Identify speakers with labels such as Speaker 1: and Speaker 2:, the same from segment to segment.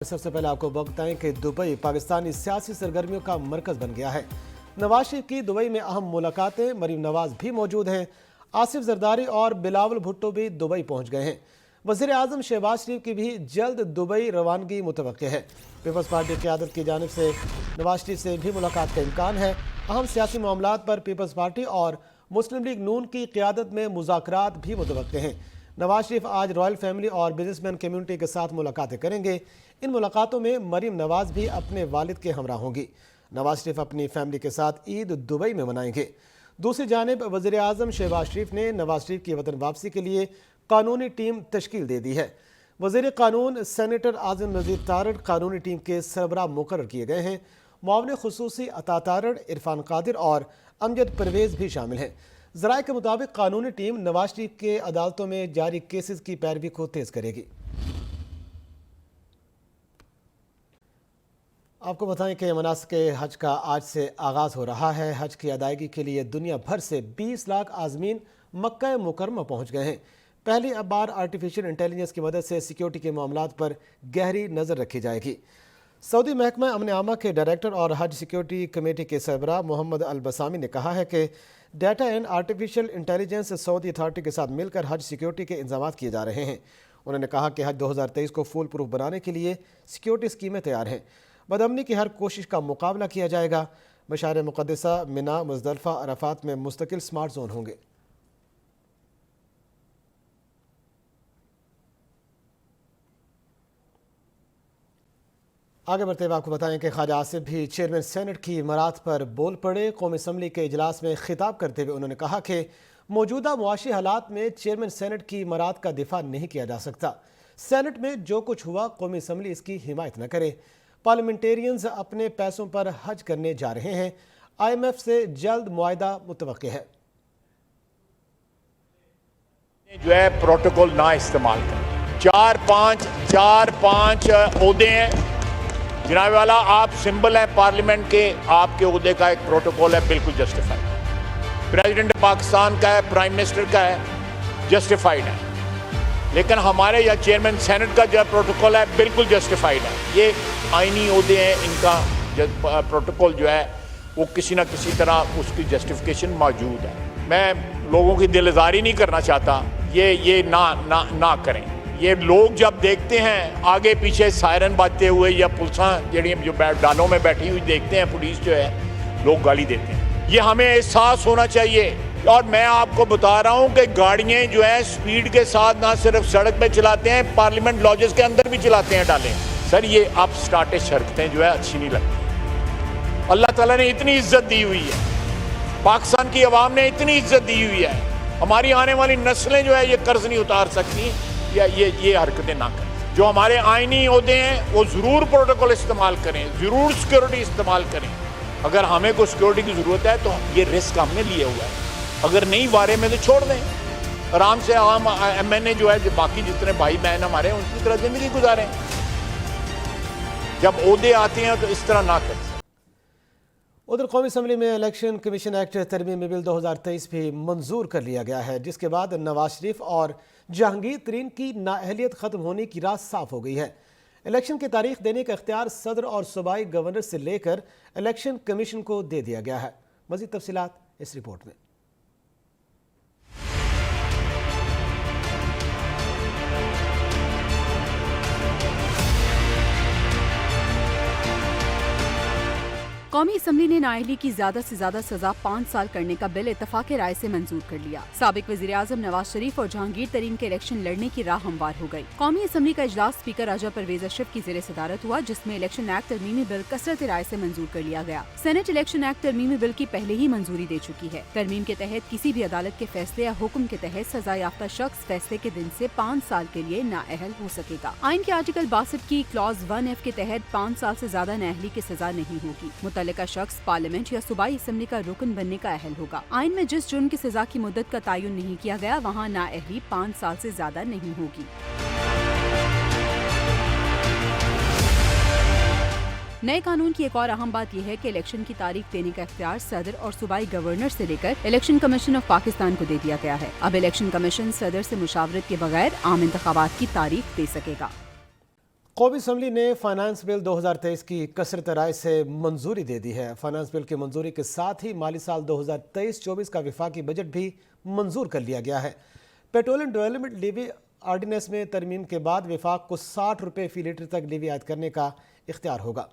Speaker 1: سب سے پہلے آپ کو بتائیں کہ دبئی پاکستانی سیاسی سرگرمیوں کا مرکز بن گیا ہے۔ نواز شریف کی دبئی میں اہم ملاقاتیں، مریم نواز بھی موجود ہیں۔ آصف زرداری اور بلاول بھٹو بھی دبئی پہنچ گئے ہیں۔ وزیر اعظم شہباز شریف کی بھی جلد دبئی روانگی متوقع ہے۔ پیپلز پارٹی قیادت کی جانب سے نواز شریف سے بھی ملاقات کا امکان ہے۔ اہم سیاسی معاملات پر پیپلز پارٹی اور مسلم لیگ نون کی قیادت میں مذاکرات بھی متوقع ہیں۔ نواز شریف آج رائل فیملی اور بزنس مین کمیونٹی کے ساتھ ملاقاتیں کریں گے۔ ان ملاقاتوں میں مریم نواز بھی اپنے والد کے ہمراہ ہوں گی۔ نواز شریف اپنی فیملی کے ساتھ عید دبئی میں منائیں گے۔ دوسری جانب وزیر اعظم شہباز شریف نے نواز شریف کی وطن واپسی کے لیے قانونی ٹیم تشکیل دے دی ہے۔ وزیر قانون سینیٹر اعظم نذیر تارڑ قانونی ٹیم کے سربراہ مقرر کیے گئے ہیں۔ معاون خصوصی عطا تارڑ، عرفان قادر اور امجد پرویز بھی شامل ہیں۔ ذرائع کے مطابق قانونی ٹیم نواز شریف کے عدالتوں میں جاری کیسز کی پیروی کو تیز کرے گی۔ آپ کو بتائیں کہ مناسک حج کا آج سے آغاز ہو رہا ہے۔ حج کی ادائیگی کے لیے دنیا بھر سے 20 لاکھ عازمین مکہ مکرمہ پہنچ گئے ہیں۔ پہلی بار آرٹیفیشل انٹیلیجنس کی مدد سے سیکیورٹی کے معاملات پر گہری نظر رکھی جائے گی۔ سعودی محکمہ امن عامہ کے ڈائریکٹر اور حج سیکیورٹی کمیٹی کے سربراہ محمد البسامی نے کہا ہے کہ data and artificial intelligence Saudi authority کے ساتھ مل کر حج سیکیورٹی کے انتظامات کیے جا رہے ہیں۔ انہوں نے کہا کہ حج 2023 کو فول پروف بنانے کے لیے سیکیورٹی اسکیمیں تیار ہیں۔ بدامنی کی ہر کوشش کا مقابلہ کیا جائے گا۔ مشاعر مقدسہ منا، مزدلفہ، عرفات میں مستقل سمارٹ زون ہوں گے۔ آگے بڑھتے ہوئے آپ کو بتائیں کہ خواجہ آصف بھی چیئرمین سینٹ کی امارات پر بول پڑے۔ قومی اسمبلی کے اجلاس میں خطاب کرتے ہوئے انہوں نے کہا کہ موجودہ معاشی حالات میں چیئرمین سینٹ کی امارات کا دفاع نہیں کیا جا سکتا۔ سینٹ میں جو کچھ ہوا قومی اسمبلی اس کی حمایت نہ کرے۔ پارلیمنٹیرینز اپنے پیسوں پر حج کرنے جا رہے ہیں۔ IMF سے جلد معاہدہ متوقع ہے۔
Speaker 2: جو ہے پروٹوکول نہ استعمال کریں۔ چار پانچ عہدے ہیں جناب والا، آپ سمبل ہیں پارلیمنٹ کے، آپ کے عہدے کا ایک پروٹوکول ہے، بالکل جسٹیفائڈ۔ پریزیڈنٹ پاکستان کا ہے، پرائم منسٹر کا ہے، جسٹیفائڈ ہے۔ لیکن ہمارے یا چیئرمین سینٹ کا جو پروٹوکول ہے بالکل جسٹیفائڈ ہے۔ یہ آئینی عہدے ہیں، ان کا پروٹوکول جو ہے وہ کسی نہ کسی طرح اس کی جسٹیفیکیشن موجود ہے۔ میں لوگوں کی دل آزاری نہیں کرنا چاہتا، یہ نہ کریں۔ یہ لوگ جب دیکھتے ہیں آگے پیچھے سائرن بجتے ہوئے یا پولیساں جڑی جو ڈالوں میں بیٹھی ہوئی دیکھتے ہیں، پولیس جو ہے لوگ گالی دیتے ہیں۔ یہ ہمیں احساس ہونا چاہیے۔ اور میں آپ کو بتا رہا ہوں کہ گاڑیاں جو ہیں سپیڈ کے ساتھ نہ صرف سڑک پہ چلاتے ہیں، پارلیمنٹ لاجز کے اندر بھی چلاتے ہیں ڈالیں۔ سر یہ اپ سٹارٹش حرکتیں جو ہے اچھی نہیں لگتی۔ اللہ تعالیٰ نے اتنی عزت دی ہوئی ہے، پاکستان کی عوام نے اتنی عزت دی ہوئی ہے، ہماری آنے والی نسلیں جو ہے یہ قرض نہیں اتار سکتی، یا یہ حرکتیں نہ کریں۔ جو ہمارے آئینی عہدے ہیں وہ ضرور پروٹوکول استعمال کریں، ضرور سیکیورٹی استعمال کریں۔ اگر ہمیں کوئی سیکیورٹی کی ضرورت ہے تو یہ رسک ہم نے لیے ہوا ہے، اگر نہیں بارے میں تو چھوڑ دیں، آرام سے عام MNA جو ہے باقی جتنے بھائی بہن ہمارے ان کی طرح زندگی گزاریں۔ جب عہدے آتے ہیں تو اس طرح نہ کریں۔
Speaker 1: ادھر قومی اسمبلی میں الیکشن کمیشن ایکٹ ترمیمی بل 2023 بھی منظور کر لیا گیا ہے، جس کے بعد نواز شریف اور جہانگیر ترین کی نااہلیت ختم ہونے کی راہ صاف ہو گئی ہے۔ الیکشن کی تاریخ دینے کا اختیار صدر اور صوبائی گورنر سے لے کر الیکشن کمیشن کو دے دیا گیا ہے۔ مزید تفصیلات اس رپورٹ میں۔
Speaker 3: قومی اسمبلی نے نااہلی کی زیادہ سے زیادہ سزا 5 سال کرنے کا بل اتفاق رائے سے منظور کر لیا۔ سابق وزیر اعظم نواز شریف اور جہانگیر ترین کے الیکشن لڑنے کی راہ ہموار ہو گئی۔ قومی اسمبلی کا اجلاس اسپیکر راجہ پرویز اشرف کی زیر صدارت ہوا، جس میں الیکشن ایکٹ ترمیمی بل کثرت رائے سے منظور کر لیا گیا۔ سینٹ الیکشن ایکٹ ترمیمی بل کی پہلے ہی منظوری دے چکی ہے۔ ترمیم کے تحت کسی بھی عدالت کے فیصلے یا حکم کے تحت سزا یافتہ شخص فیصلے کے دن سے 5 سال کے لیے نااہل ہو سکے گا۔ آئین کے آرٹیکل 62 کی کلاز 1F کے تحت 5 سال سے زیادہ نااہلی کی سزا نہیں ہوگی۔ متعلقہ شخص پارلیمنٹ یا صوبائی اسمبلی کا رکن بننے کا اہل ہوگا۔ آئین میں جس جرم کی سزا کی مدت کا تعین نہیں کیا گیا وہاں نااہلی 5 سال سے زیادہ نہیں ہوگی۔ نئے قانون کی ایک اور اہم بات یہ ہے کہ الیکشن کی تاریخ دینے کا اختیار صدر اور صوبائی گورنر سے لے کر الیکشن کمیشن آف پاکستان کو دے دیا گیا ہے۔ اب الیکشن کمیشن صدر سے مشاورت کے بغیر عام انتخابات کی تاریخ دے سکے گا۔
Speaker 1: قومی اسمبلی نے فائنانس بل 2023 کی کثرت رائے سے منظوری دے دی ہے۔ فائنانس بل کی منظوری کے ساتھ ہی مالی سال 2023-24 کا وفاقی بجٹ بھی منظور کر لیا گیا ہے۔ پیٹرولیم ڈیولپمنٹ لیوی آرڈیننس میں ترمیم کے بعد وفاق کو 60 روپے فی لیٹر تک لیوی عائد کرنے کا اختیار ہوگا۔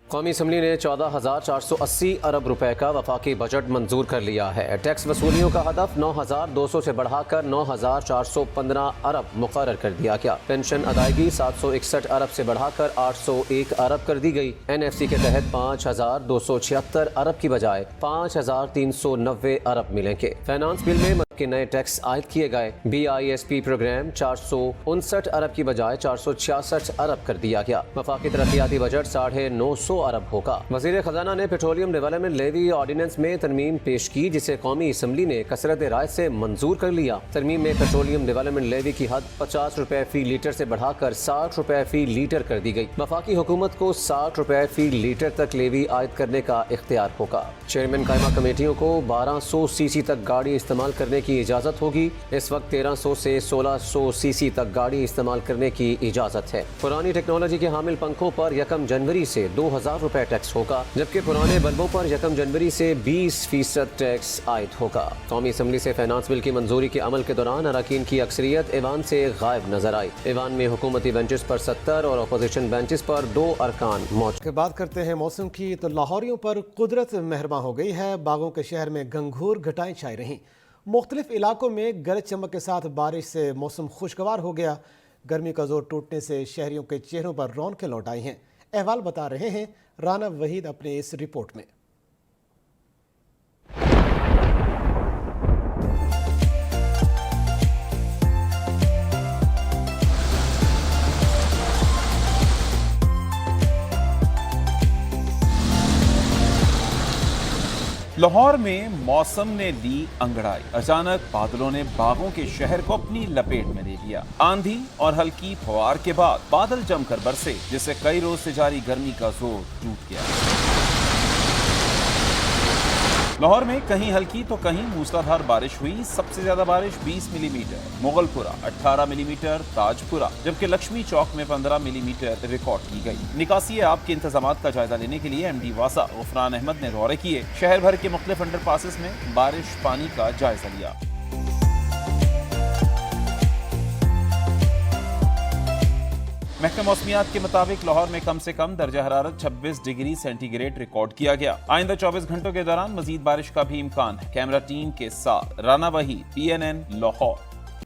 Speaker 4: قومی اسمبلی نے 14,480 ارب روپے کا وفاقی بجٹ منظور کر لیا ہے۔ ٹیکس وصولیوں کا ہدف 9,200 سے بڑھا کر 9,415 ارب مقرر کر دیا گیا۔ پینشن ادائیگی 761 ارب سے بڑھا کر 801 ارب کر دی گئی۔ NFC کے تحت 5,276 ارب کی بجائے 5,390 ارب ملیں گے۔ فائنانس بل میں کے نئے ٹیکس عائد کیے گئے۔ BISP پروگرام 459 ارب کی بجائے 466 ارب کر دیا گیا۔ وفاقی ترقیاتی بجٹ 950 ارب ہوگا۔ وزیر خزانہ نے پیٹرولیم ڈیولپمنٹ لیوی آرڈیننس میں ترمیم پیش کی، جسے قومی اسمبلی نے کثرت رائے سے منظور کر لیا۔ ترمیم میں پیٹرولیم ڈیولپمنٹ لیوی کی حد 50 روپے فی لیٹر سے بڑھا کر 60 روپے فی لیٹر کر دی گئی۔ وفاقی حکومت کو 60 روپے فی لیٹر تک لیوی عائد کرنے کا اختیار ہوگا۔ چیئرمین قائمہ کمیٹیوں کو 1200 cc تک گاڑی استعمال کرنے کی اجازت ہوگی۔ اس وقت 1300 سے 1600 cc تک گاڑی استعمال کرنے کی اجازت ہے۔ پرانی ٹیکنالوجی کے حامل پنکھوں پر 1 جنوری سے 2000 روپے ٹیکس ہوگا، جبکہ پرانے بلبوں پر 1 جنوری سے 20% ٹیکس عائد ہوگا۔ قومی اسمبلی سے فائنانس بل کی منظوری کے عمل کے دوران اراکین کی اکثریت ایوان سے غائب نظر آئی۔ ایوان میں حکومتی بینچز پر 70 اور اپوزیشن بینچز پر 2 ارکان موجود۔
Speaker 1: بات کرتے ہیں موسم کی، تو لاہوریوں پر قدرت مہرباں ہو گئی ہے۔ باغوں کے شہر میں گھنگھور گھٹائیں چھائی رہیں۔ مختلف علاقوں میں گرج چمک کے ساتھ بارش سے موسم خوشگوار ہو گیا۔ گرمی کا زور ٹوٹنے سے شہریوں کے چہروں پر رونقیں لوٹ آئی ہیں۔ احوال بتا رہے ہیں رانا وحید اپنے اس رپورٹ میں۔
Speaker 5: لاہور میں موسم نے دی انگڑائی۔ اچانک بادلوں نے باغوں کے شہر کو اپنی لپیٹ میں لے لیا۔ آندھی اور ہلکی پھوار کے بعد بادل جم کر برسے، جس سے کئی روز سے جاری گرمی کا زور ٹوٹ گیا۔ لاہور میں کہیں ہلکی تو کہیں موسلادھار بارش ہوئی۔ سب سے زیادہ بارش 20 ملی میٹر مغل پورہ، 18 ملی میٹر تاج پورہ، جبکہ لکشمی چوک میں 15 ملی میٹر ریکارڈ کی گئی۔ نکاسی آب کے انتظامات کا جائزہ لینے کے لیے MD واسا غفران احمد نے دورے کیے۔ شہر بھر کے مختلف انڈر پاسز میں بارش پانی کا جائزہ لیا۔ محکمہ موسمیات کے مطابق لاہور میں کم سے کم درجہ حرارت 26 ڈگری سینٹی گریڈ ریکارڈ کیا گیا۔ آئندہ 24 گھنٹوں کے دوران مزید بارش کا بھی امکان ہے۔ کیمرہ ٹیم کے ساتھ رانا وحید، PNN لاہور۔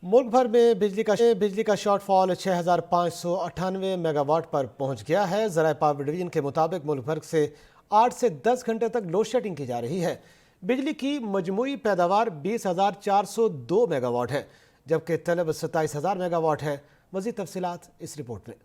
Speaker 1: ملک بھر میں بجلی کا شارٹ فال 6598 میگا واٹ پر پہنچ گیا ہے۔ ذرائع پاور ڈویژن کے مطابق ملک بھر سے 8 سے 10 گھنٹے تک لوڈ شیڈنگ کی جا رہی ہے۔ بجلی کی مجموعی پیداوار 20,402 میگا واٹ ہے، جبکہ طلب 27,000 میگا واٹ ہے۔ مزید تفصیلات اس رپورٹ میں۔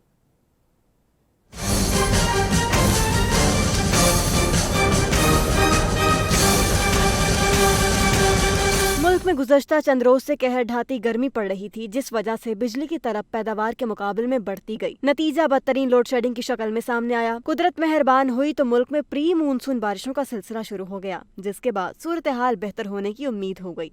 Speaker 6: ملک میں گزشتہ چند روز سے قہر ڈھاتی گرمی پڑ رہی تھی، جس وجہ سے بجلی کی طلب پیداوار کے مقابلے میں بڑھتی گئی۔ نتیجہ بدترین لوڈ شیڈنگ کی شکل میں سامنے آیا۔ قدرت مہربان ہوئی تو ملک میں پری مونسون بارشوں کا سلسلہ شروع ہو گیا، جس کے بعد صورتحال بہتر ہونے کی امید ہو گئی۔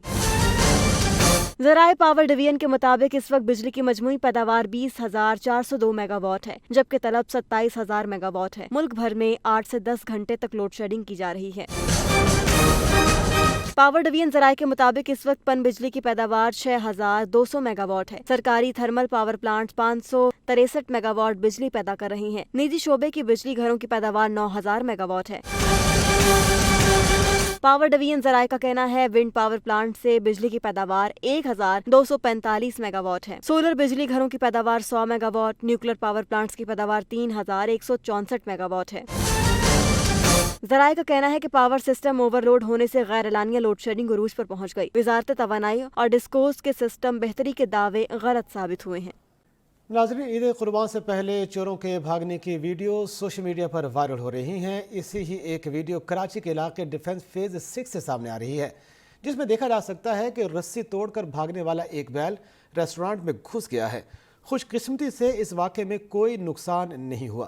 Speaker 6: ذرائع پاور ڈویژن کے مطابق اس وقت بجلی کی مجموعی پیداوار 20,402 میگا واٹ ہے، جبکہ طلب 27,000 میگا واٹ ہے۔ ملک بھر میں 8 سے 10 گھنٹے تک لوڈ شیڈنگ کی جا رہی ہے۔ پاور ڈویژن ذرائع کے مطابق اس وقت پن بجلی کی پیداوار 6,200 میگا واٹ ہے۔ سرکاری thermal power plant 563 megawatt بجلی پیدا کر رہی ہیں۔ نجی شعبے کی بجلی گھروں کی پیداوار 9,000 میگا واٹ ہے۔ پاور ڈویژن ذرائع کا کہنا ہے ونڈ پاور پلانٹ سے بجلی کی پیداوار 1,245 میگا واٹ ہے۔ سولر بجلی گھروں کی پیداوار 100 mega what, nuclear power plants کی پیداوار 3,164 میگا واٹ ہے۔ ذرائع کا کہنا ہے کہ پاور سسٹم اوور لوڈ ہونے سے غیر اعلانیہ لوڈ شیڈنگ عروج پر پہنچ گئی۔ وزارت توانائی اور ڈسکوز کے سسٹم بہتری کے دعوے غلط ثابت ہوئے ہیں۔
Speaker 1: ناظرین، عید قربان سے پہلے چوروں کے بھاگنے کی ویڈیو سوشل میڈیا پر وائرل ہو رہی ہیں۔ اسی ہی ایک ویڈیو کراچی کے علاقے ڈیفنس فیز 6 سے سامنے آ رہی ہے، جس میں دیکھا جا سکتا ہے کہ رسی توڑ کر بھاگنے والا ایک بیل ریسٹورانٹ میں گھس گیا ہے۔ خوش قسمتی سے اس واقعے میں کوئی نقصان نہیں ہوا۔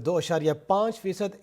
Speaker 1: 2.5%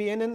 Speaker 1: PNN